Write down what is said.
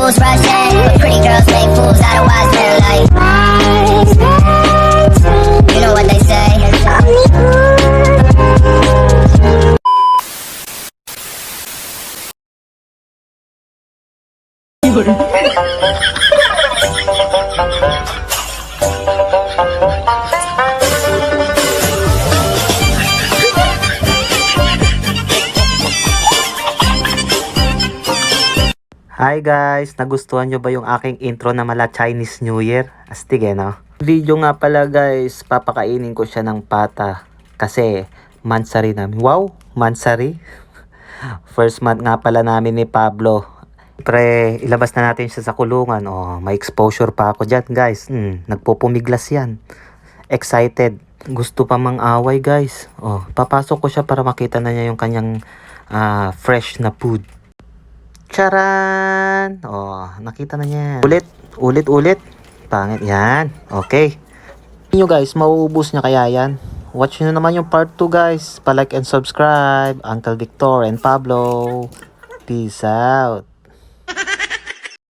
fools rushing, but pretty girls make fools out of wise men. Like, you know what they say. Hi guys! Nagustuhan nyo ba yung aking intro na mala Chinese New Year? Astig no? Video nga pala guys, papakainin ko siya ng pata. Kasi mansari namin. Wow! Mansari? First month nga pala namin ni Pablo. Pre, ilabas na natin siya sa kulungan. Oh, may exposure pa ako dyan guys. Nagpupumiglas yan. Excited. Gusto pa mang away guys. Oh, papasok ko siya para makita na niya yung kanyang fresh na food. Charan! Oh, nakita na niya. Ulit. Pangit yan. Okay. Nyo guys, mauubos niya kaya yan. Watch nyo naman yung part 2 guys. Pa-like and subscribe. Uncle Victor and Pablo. Peace out.